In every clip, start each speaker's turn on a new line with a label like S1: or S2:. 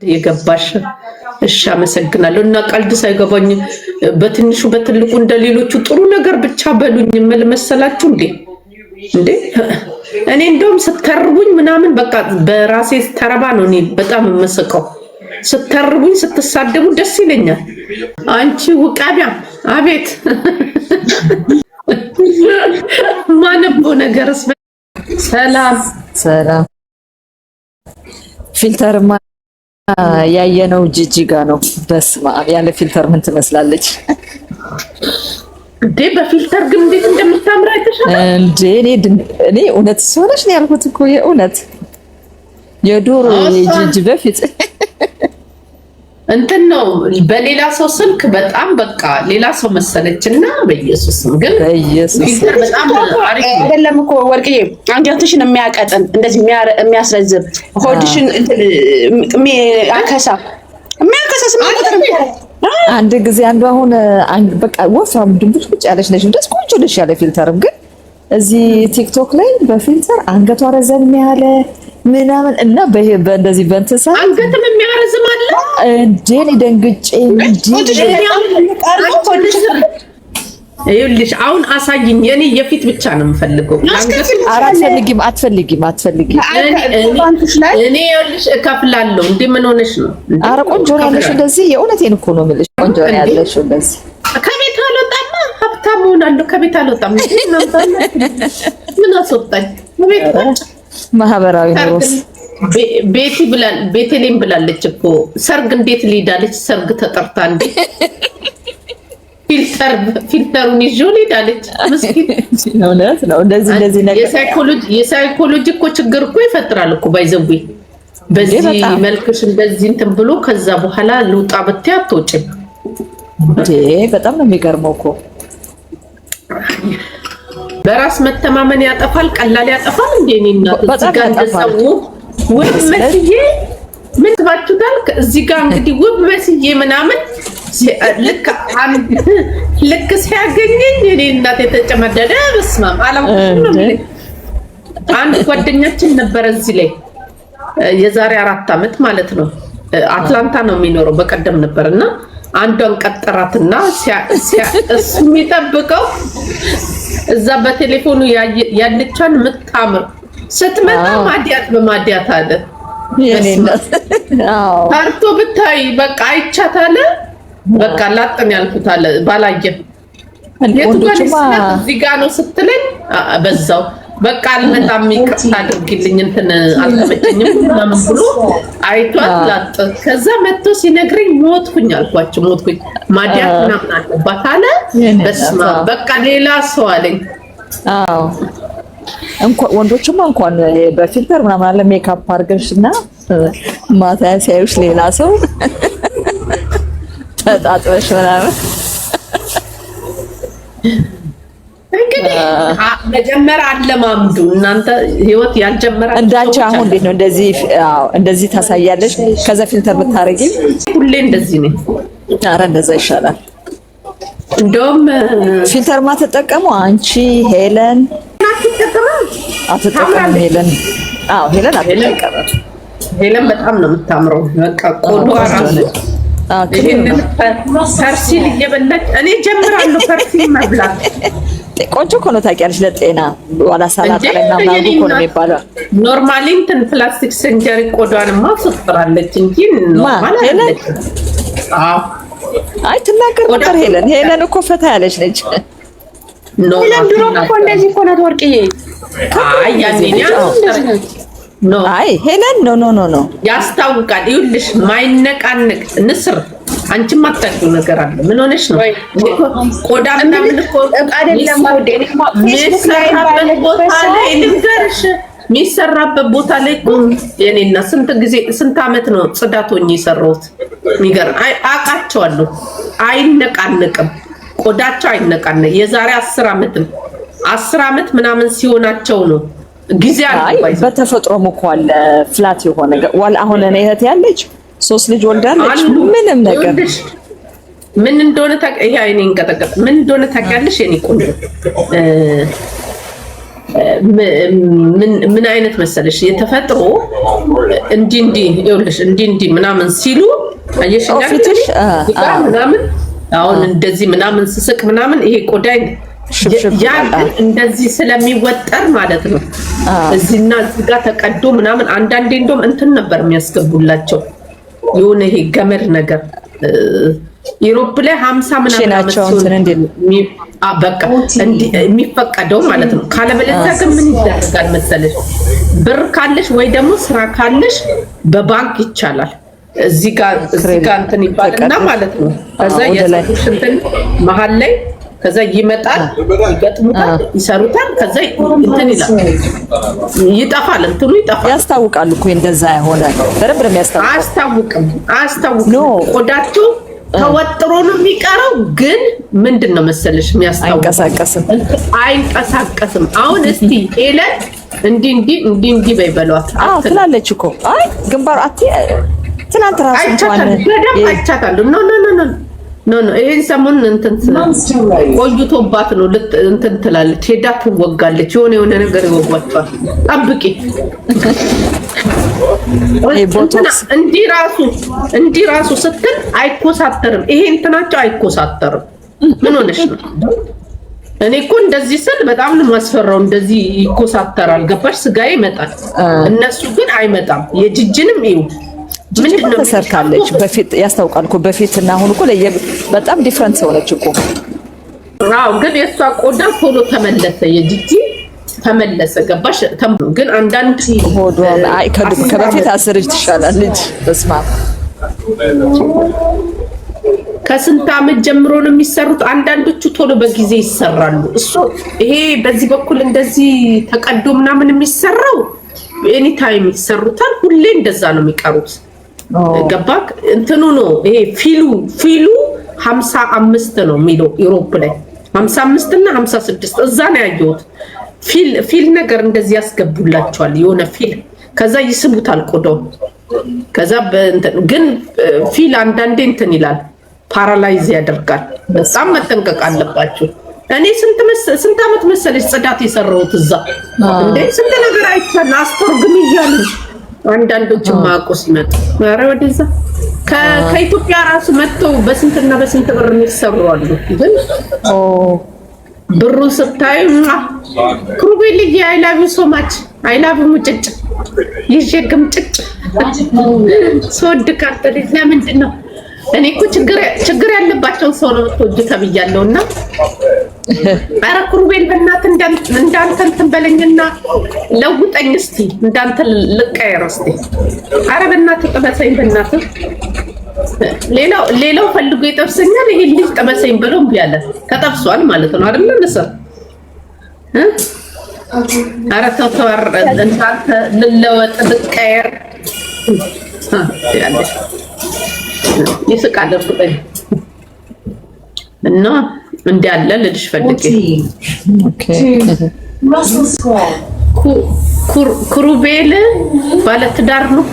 S1: የገባሽ እሺ አመሰግናለሁ። እና ቀልድ ሳይገባኝ በትንሹ በትልቁ እንደሌሎቹ ጥሩ ነገር ብቻ በሉኝ ምን መሰላችሁ እንዴ እኔ እንደውም ስተርቡኝ ምናምን በቃ በራሴ ተረባ ነው እኔ በጣም የምስቀው። ስተርቡኝ ስትሳደቡ ደስ ይለኛል። አንቺ ውቃቢያ አቤት ማነቦ ነገርስ ሰላም
S2: ፊልተርማ ያየነው ጂጂጋ ነው። በስመ አብ ያለ ፊልተር ምን ትመስላለች
S1: እንዴ! በፊልተር ግን እንዴት እንደምታምር አይተሻል
S2: እንዴ? እኔ እውነት ሆነሽ ነው ያልኩት እኮ የእውነት የዶሮ የጂጂ በፊት
S1: እንትን ነው በሌላ ሰው ስልክ በጣም በቃ ሌላ ሰው መሰለችና በኢየሱስም ግን ፊልተር በጣም
S3: አይደለም እኮ ወርቅዬ አንገትሽን የሚያቀጥን እንደዚህ የሚያስረዝም ሆድሽን የሚያከሳ
S2: አንድ ጊዜ አንዱ አሁን በቃ ወፍራም ድንቡሽ ቁጭ ያለች ነሽ እንደስ ቆንጆ ነሽ ያለ ፊልተርም ግን እዚህ ቲክቶክ ላይ በፊልተር አንገቷ ረዘም ያለ ምናምን እና በእንደዚህ በእንትሳ
S1: አንገትም የሚያረዝም አለ
S2: እንዴ ደንግጬ
S1: ይኸውልሽ አሁን አሳይኝ። የኔ የፊት ብቻ ነው የምፈልገው።
S2: አትፈልጊም
S1: እኔ ይኸውልሽ እከፍላለሁ። እንዴ ምን ሆነሽ ነው?
S2: ኧረ ቆንጆ ነው ያለሽ እንደዚህ የእውነቴን እኮ ነው የምልሽ። ቆንጆ ነው ያለሽ እንደዚህ
S1: ከቤት አልወጣም ሀብታም ሆናለሁ። ከቤት አልወጣም ምን አስወጣኝ?
S2: ማህበራዊ ኑሮስ
S1: ቤቴሌም ብላለች እኮ ሰርግ እንዴት ሊዳለች? ሰርግ ተጠርታ እንዴ ፊልተሩን ይዞ ሊዳለች። ምስኪን
S2: እውነት ነው። እንደዚህ ነገር
S1: የሳይኮሎጂ እኮ ችግር እኮ ይፈጥራል እኮ ባይዘዊ በዚህ መልክሽ እንደዚህ እንትን ብሎ ከዛ በኋላ ልውጣ ብትይ አትወጪም
S2: እንዴ። በጣም ነው የሚገርመው እኮ
S1: በራስ መተማመን ያጠፋል፣ ቀላል ያጠፋል። እንዴ እኔና እዚህ ጋር እንደሰው ውብ መስዬ ምን ትባችሁታል? እዚህ ጋር እንግዲህ ውብ መስዬ ምናምን ልክ ሲያገኘኝ እኔ እናቴ ተጨመደደ። በስመ አብ አላውቅም። አንድ ጓደኛችን ነበረ እዚህ ላይ የዛሬ 4 ዓመት ማለት ነው። አትላንታ ነው የሚኖረው። በቀደም ነበርና አንዷን ቀጠራትና እሱ የሚጠብቀው እዛ በቴሌፎኑ ያለቻን ምታምር ስትመጣ ማዲያት በማዲያት አለ። ፈርቶ ብታይ በቃ አይቻታለ። በቃ ላጥን ያልኩት አለ ባላየ እዚህ ጋ ነው ስትለኝ በዛው በቃ አልመጣም ይቅርታ አድርጊልኝ እንትን አልተመቸኝም ምናምን ብሎ አይቷት ላጥ። ከዛ መጥቶ ሲነግረኝ ሞትኩኝ አልኳቸው። ሞትኩኝ ማዲያት ምናምን አለባት አለ። በስመ አብ በቃ ሌላ ሰው አለኝ።
S2: አዎ ወንዶችማ እንኳን በፊልተር ምናምን አለ ሜካፕ አድርገሽና ማታ ሲያዩሽ ሌላ ሰው ተጣጥበሽ ምናምን
S1: እንግዲህ መጀመሪያ አለማምዱ እናንተ ህይወት ያልጀመራችሁ
S2: እንዳንቺ አሁን እንዴት ነው እንደዚህ ታሳያለሽ? ከዛ ፊልተር ብታረጊ
S1: ሁሌ እንደዚህ ነው።
S2: ኧረ እንደዛ ይሻላል።
S1: እንደውም
S2: ፊልተር ማትጠቀሙ አንቺ ሄለን አትጠቀሙ። ሄለን ሄለን አትጠቀሙ።
S1: ሄለን በጣም ነው የምታምረው። በቃ ቆዳዋ ራሱ ይሄንን ፐርሲል እየበላች እኔ ጀምራለሁ ፐርሲል መብላት።
S2: ቆንጆ እኮ ነው ታውቂያለሽ፣ ለጤና ዋላ ሰላጣ ላይ ምናምን እኮ ነው የሚባለው።
S1: ኖርማሊ እንትን ፕላስቲክ ሰርጀሪ ቆዳዋንማ ትጥራለች እንጂ ኖርማል አይደለም።
S2: አይ ትናገር ነበር ሄለን እኮ ፈታ ያለች ነች።
S3: ሄለን ድሮ እኮ እንደዚህ እኮ ናት ወርቅዬ።
S1: አይ ያኔኛ ኖ
S2: አይ ሄለን ኖ
S1: ያስታውቃል። ይኸውልሽ ማይነቃነቅ ንስር አንቺ ማታውቂው ነገር አለ። ምን ሆነሽ ነው? ቆዳ ምናምን እኮ
S3: አይደለም
S1: የሚሰራበት ቦታ ላይ ልንገርሽ፣ የሚሰራበት ቦታ ላይ እኮ የኔና ስንት ዓመት ነው ጽዳት ሆኜ የሰራሁት። የሚገርም አውቃቸዋለሁ። አይነቃነቅም ቆዳቸው አይነቃነቅ። የዛሬ 10 ዓመት ምናምን ሲሆናቸው ነው ጊዜ አለ።
S2: በተፈጥሮም እኮ አለ ፍላት የሆነ ዋል አሁን እኔ እህት ያለች 3 ልጅ ወልዳለች። ምንም ነገር
S1: ምን እንደሆነ ታውቂያለሽ? ይሄ አይኔን ቀጠቀጥ ምን እንደሆነ ታውቂያለሽ? የኔ ቆንጆ ምን አይነት መሰለሽ የተፈጥሮ እንዲህ ይኸውልሽ እንዲህ ምናምን ሲሉ አየሽኛል ምናምን አሁን እንደዚህ ምናምን ስስቅ ምናምን ይሄ ቆዳይ ያ እንደዚህ ስለሚወጠር ማለት ነው። እዚህና እዚህ ጋር ተቀዶ ምናምን አንዳንዴ እንደውም እንትን ነበር የሚያስገቡላቸው የሆነ ይሄ ገመድ ነገር ዩሮፕ ላይ 50 ምናምን በቃ የሚፈቀደው ማለት ነው። ካለበለዚያ ግን ምን ይደረጋል መሰለሽ ብር ካለሽ ወይ ደግሞ ስራ ካለሽ በባንክ ይቻላል። እዚህ ጋር እንትን ይባልና ማለት ነው። ከዛ የፀጉርሽ እንትን መሀል ላይ ከዛ ይመጣል ይገጥሙታል ይሰሩታል። ከዛ እንትን ይላል ይጠፋል፣ እንትኑ ይጠፋል።
S2: ያስታውቃል እኮ እንደዛ የሆነ በደንብ ነው የሚያስታውቀው።
S1: አያስታውቅም ቆዳቸው ተወጥሮ ነው የሚቀረው። ግን ምንድነው መሰለሽ የሚያስታውቀው አይንቀሳቀስም። አሁን እስቲ ኤለን እንዲህ በይበሏት
S2: ትላለች እኮ አይ ግንባር አቲ ትናንት ራሱ እንኳን
S1: አይቻታለሁ። ኖ ይሄን ሰሞን እንትን ቆይቶባት ነው እንትን ትላለች፣ ሄዳ ትወጋለች። የሆነ ነገር ይወጓቸዋል። ጠብቂ እንዲህ ራሱ ስትል አይኮሳተርም። ይሄ እንትናቸው አይኮሳተርም። ምን ሆነሽ ነው? እኔ እኮ እንደዚህ ስል በጣም ነው የማስፈራው። እንደዚህ ይኮሳተራል። ገባሽ? ስጋዬ ይመጣል፣ እነሱ ግን አይመጣም። የጅጅንም ይው
S2: ምንድነው ተሰርካለች በፊት ያስታውቃል እኮ በፊት እና አሁን እኮ በጣም ዲፈረንስ ሆነች እኮ።
S1: አዎ ግን የሷ ቆዳ ቶሎ ተመለሰ፣ የጂጂ ተመለሰ። ገባሽ? ግን አንዳንድ
S2: ሆዶ አይ ከበፊት አስርጅ ትሻላለች። በስማ
S1: ከስንት ዓመት ጀምሮ ነው የሚሰሩት። አንዳንዶቹ ቶሎ በጊዜ ይሰራሉ። እሱ ይሄ በዚህ በኩል እንደዚህ ተቀዶ ምናምን የሚሰራው ኤኒ ታይም ይሰሩታል። ሁሌ እንደዛ ነው የሚቀሩት። ገባክ? እንትኑ ነው ይሄ ፊሉ 55 ነው የሚለው ዩሮፕ ላይ 55 እና 56 እዛ ነው ያየሁት። ፊል ነገር እንደዚህ ያስገቡላቸዋል የሆነ ፊል። ከዛ ይስቡታል ቆዳው። ከዛ ግን ፊል አንዳንዴ እንትን ይላል ፓራላይዝ ያደርጋል። በጣም መጠንቀቅ አለባችሁ። እኔ ስንት ዓመት መሰለሽ ጽዳት የሰራሁት እዛ እንዴ ስንት ነገር አይቻለሁ። አስተርጉም እያሉ አንዳንዶች ማቆ ሲመጡ ኧረ ወደዛ ከኢትዮጵያ ራሱ መጥተው በስንትና በስንት ብር የሚሰሩ አሉ። ግን ብሩ ስታዩ ክሩቤል አይ ላቭ ዩ ሶ ማች አይ ላቭ ሙጭጭ ይጀግም ጭጭ ሶድካት ለምንድን ነው? እኔ እኮ ችግር ያለባቸውን ሰው ነው የምትወዱ ተብያለሁና ኧረ ክሩቤል በእናትህ እንዳንተ እንትን በለኝና ለውጠኝ እስቲ እንዳንተ ልቀየር እስቲ። ኧረ በእናትህ ጥበሰኝ በእናትህ። ሌላው ፈልጎ ይጠብሰኛል። ይሄ ልጅ ጥበሰኝ ብሎ እምቢ አለ። ተጠብሷል ማለት ነው አይደል? ለሰ ኧረ ተው እንዳንተ ልለወጥ ልቀየር ያለሽ ይስቃል እርግጠኛ እና እንዲህ ያለ ልልሽ ፈልጌ ክሩቤል ባለትዳር ነው።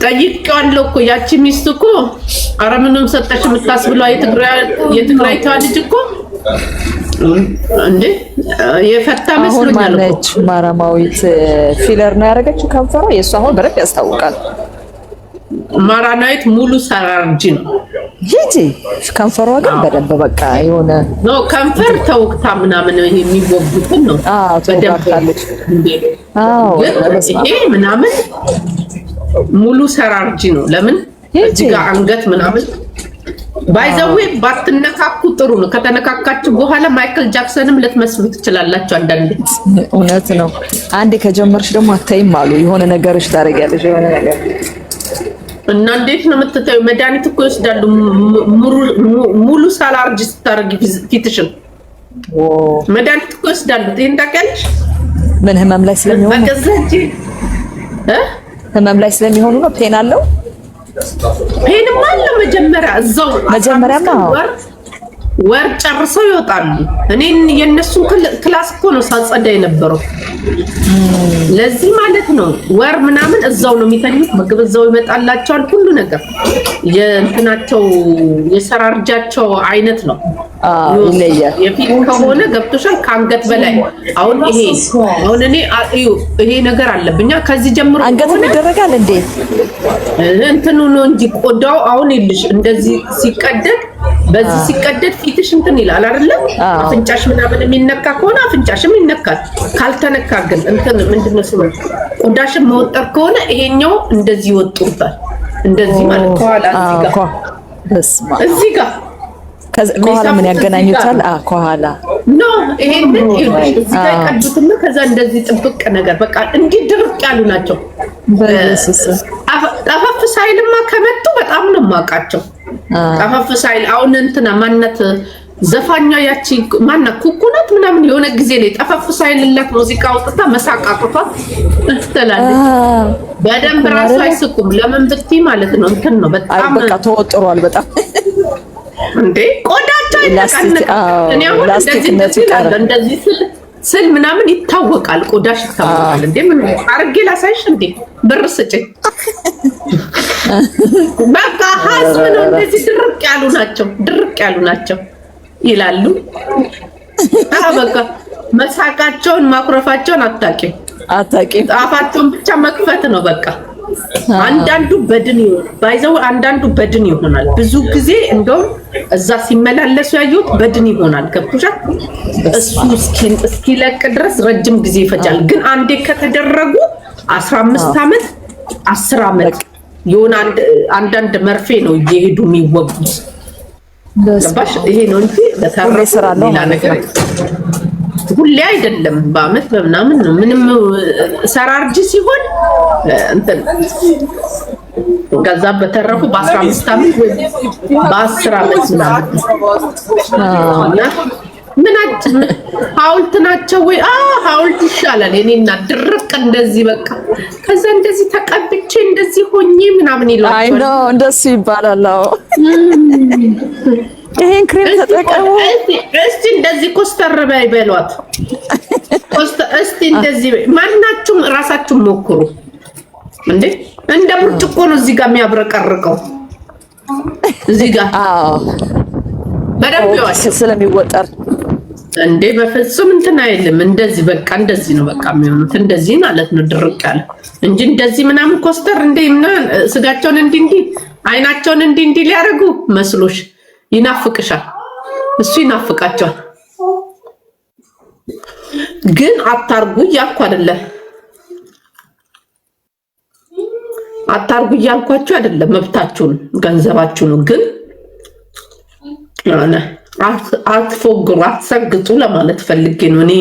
S1: ጠይቄዋለሁ እኮ ያቺ ሚስት እኮ ኧረ ምንም ሰጠሽ የምታስብለው የትግራይ ልጅ እኮ እንዴ የፈታ መስሎኛል እኮ።
S2: ማራማዊት ፊለር ነው ያደረገችው ከንፈሯ። የእሱ አሁን በደንብ ያስታውቃል።
S1: ማራናዊት ሙሉ ሰራርጂ ነው
S2: ይጂ ከንፈሯ ግን በደንብ በቃ የሆነ
S1: ነው ከንፈር ተወቅታ ምናምን ይሄ የሚወጉትን ነው በደንብ እንዴ። ይሄ ምናምን ሙሉ ሰራርጂ ነው። ለምን እዚህ ጋር አንገት ምናምን ባይዘዌ ባትነካኩ ጥሩ ነው። ከተነካካችሁ በኋላ ማይክል ጃክሰንም ልትመስሉ ትችላላችሁ አንዳንዴ።
S2: እውነት ነው። አንዴ ከጀመርሽ ደግሞ አታይም አሉ። የሆነ ነገርሽ ታደርጊያለሽ የሆነ ነገር
S1: እና እንዴት ነው የምትታዩ? መድኃኒት እኮ ይወስዳሉ ሙሉ ሳላርጅ ስታደርጊ ፊትሽን መድኃኒት እኮ ይወስዳሉ። ይሄን ታውቂያለሽ?
S2: ምን ህመም ላይ ስለሚሆኑ
S1: በገዛች
S2: ህመም ላይ ስለሚሆኑ ነው። ፔን አለው ፔንም
S1: አለው መጀመሪያማ ወር ጨርሰው ይወጣሉ። እኔ የነሱን ክላስ እኮ ነው ሳጸዳ የነበረው። ለዚህ ማለት ነው ወር ምናምን እዛው ነው የሚተኙት። ምግብ እዛው ይመጣላቸዋል፣ ሁሉ ነገር የእንትናቸው የሰራርጃቸው አይነት ነው
S2: ይለያል።
S1: የፊት ከሆነ ገብቶሻል ከአንገት በላይ አሁን እኔ ይሄ ነገር አለብኛ ከዚህ ጀምሮ
S2: አንገት ይደረጋል እንዴ
S1: እንትኑ ነው እንጂ ቆዳው አሁን ይልሽ እንደዚህ ሲቀደድ በዚህ ሲቀደድ ፊትሽ እንትን ይላል አይደለ? አፍንጫሽ ምናምን የሚነካ ከሆነ አፍንጫሽም ይነካል። ካልተነካ ግን እንትን ምንድነው ስሙ ቆዳሽም መወጠር ከሆነ ይሄኛው እንደዚህ ይወጡታል። እንደዚህ ማለት ከኋላ እዚህ ጋር
S2: ከኋላ ምን ያገናኙታል? ከኋላ
S1: ኖ ይሄንን እዚህ ጋር ይቀዱትና ከዛ እንደዚህ ጥብቅ ነገር በቃ እንዲህ ድርቅ ያሉ ናቸው። ጠፈፍ ሳይልማ ከመጡ በጣም ነው የማውቃቸው። ጠፈፍ ሳይል አሁን እንትና ማነት ዘፋኛ ያቺ ማናት ኩኩናት ምናምን የሆነ ጊዜ ላይ ጠፈፍ ሳይልላት ሙዚቃ አውጥታ መሳቃቅቷት ትላለች። በደንብ ራሱ አይስቁም። ለምን ብትይ ማለት ነው እንትን ነው በጣም
S2: በቃ ተወጥሯል በጣም
S1: እንዴ ቆዳቸው እኔ አሁን እንደዚህ ስል ምናምን ይታወቃል። ቆዳሽ ይታወቃል። እንዴ ምን አርጌ ላሳይሽ እንዴ ብር ስጭኝ። በቃ ሀዝም ነው እንደዚህ ድርቅ ያሉ ናቸው ይላሉ። በቃ መሳቃቸውን ማኩረፋቸውን አታውቂም። ጣፋቸውን ብቻ መክፈት ነው በቃ። አንዳንዱ በድን ይሆናል። ብዙ ጊዜ እንደውም እዛ ሲመላለሱ ያዩት በድን ይሆናል። ገብቶሻል? እሱ እስኪለቅ ድረስ ረጅም ጊዜ ይፈጃል። ግን አንዴ ከተደረጉ 15 ዓመት 10 ዓመት የሆነ አንዳንድ መርፌ ነው እየሄዱ የሚወጉት። ገባሽ? ይሄ ነው እንጂ ለተረፈ ሌላ ነገር ሁሌ አይደለም። በአመት በምናምን ነው። ምንም ሰራርጂ ሲሆን እንትን ከዛ በተረፉ በ15 ዓመት ወይ በ10 ዓመት ምናምን ሐውልት ናቸው ወይ ሐውልት ይሻላል። እኔና ድርቅ እንደዚህ በቃ ከዛ እንደዚህ ተቀብቼ እንደዚህ ሆኜ ምናምን ይላል።
S2: አይ ኖ እንደሱ ይባላል። ይሄን ክሬም ተጠቀሙ
S1: እስቲ እንደዚህ ኮስተር በይ በሏት። እስቲ እንደዚህ ማናችሁም ራሳችሁን ሞክሩ እንዴ። እንደ ብርጭቆ ነው እዚህ ጋር የሚያብረቀርቀው እዚህ ጋር በደንብ ይዋሽ
S2: ስለሚወጠር
S1: እንዴ በፍጹም እንትን አይልም። እንደዚህ በቃ እንደዚህ ነው በቃ የሚሆኑት እንደዚህ ማለት ነው ድርቅ ያለ እንጂ እንደዚህ ምናምን ኮስተር እንዴ ምናምን ስጋቸውን እንዲህ አይናቸውን እንዲህ ሊያደርጉ መስሎሽ ይናፍቅሻል። እሱ ይናፍቃቸዋል። ግን አታርጉ እያልኩ አይደለም። አታርጉ እያልኳችሁ አይደለም። መብታችሁን ገንዘባችሁን ግን አትፎግሩ አትሰግጡ ለማለት ፈልጌ ነው። እኔ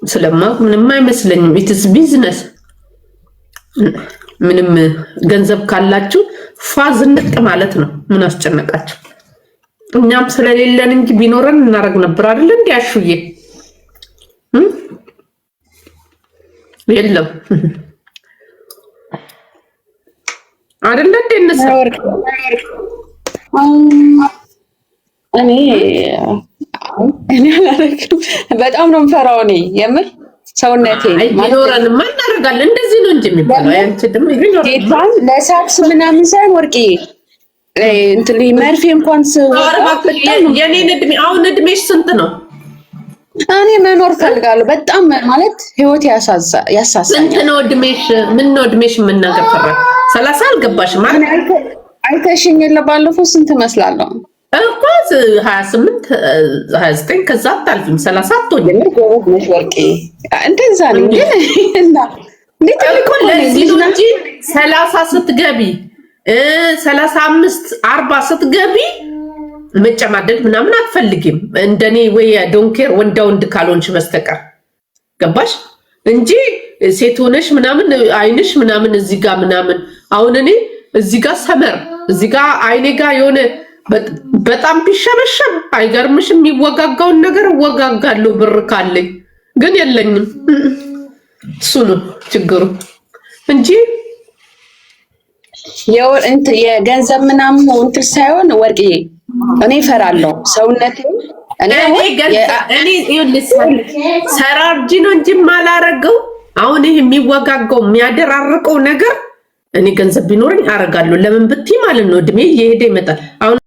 S1: ስለማውቅ ምንም አይመስለኝም። ኢትስ ቢዝነስ። ምንም ገንዘብ ካላችሁ ፋዝ እንጥ ማለት ነው። ምን አስጨነቃችሁ? እኛም ስለሌለን እንጂ ቢኖረን እናረግ ነበር አይደል? እንዴ አሹዬ የለም አይደል? እንዴ እነሱ
S3: እኔ አላረግም። በጣም ነው የምፈራው እኔ የምር ሰውነቴ
S1: ቢኖረንማ እናደርጋለን። እንደዚህ ነው እንጂ የሚባለው አንቺ ደግሞ
S3: ጌታን ለሳክስ ምናምን ሳይሆን ወርቄ እንትን መርፌ እንኳን
S1: የኔን እድሜ አሁን እድሜሽ ስንት ነው?
S3: እኔ መኖር ፈልጋለሁ በጣም ማለት ህይወት ያሳሳል።
S1: ስንት ነው እድሜሽ? ምን ነው እድሜሽ? የምናገር ፈራ 30 አልገባሽም ማለት
S3: አይተሽኝ የለ ባለፈው ስንት መስላለሁ
S1: እኮ 28 29 ከዛ አታልፊም 30 አትሆኝም።
S3: ጎበዝ ነሽ ወርቄ። እንደዛ ነው ግን እና
S1: ለዚህ ነው እንጂ 30 ስትገቢ 35 40 ስትገቢ መጨማደድ ምናምን አትፈልጊም። እንደኔ ወይ ዶንኬር ወንድ ካልሆንሽ በስተቀር ገባሽ? እንጂ ሴት ሆነሽ ምናምን አይንሽ ምናምን እዚህ ጋር ምናምን አሁን እኔ እዚህ ጋር ሰመር እዚህ ጋር አይኔ ጋር የሆነ በጣም ቢሸበሸብ አይገርምሽም? የሚወጋጋውን ነገር እወጋጋለሁ ብር ካለኝ ግን የለኝም። እሱ ነው ችግሩ እንጂ
S3: የገንዘብ ምናምን እንትን ሳይሆን ወርቅዬ እኔ እፈራለሁ ሰውነቴ
S1: እኔ ሰራርጂ ነው እንጂ ማላረገው አሁን ይሄ የሚወጋገው የሚያደራርቀው ነገር እኔ ገንዘብ ቢኖርኝ አረጋለሁ። ለምን ብትይ ማለት ነው እድሜ እየሄደ ይመጣል። አሁን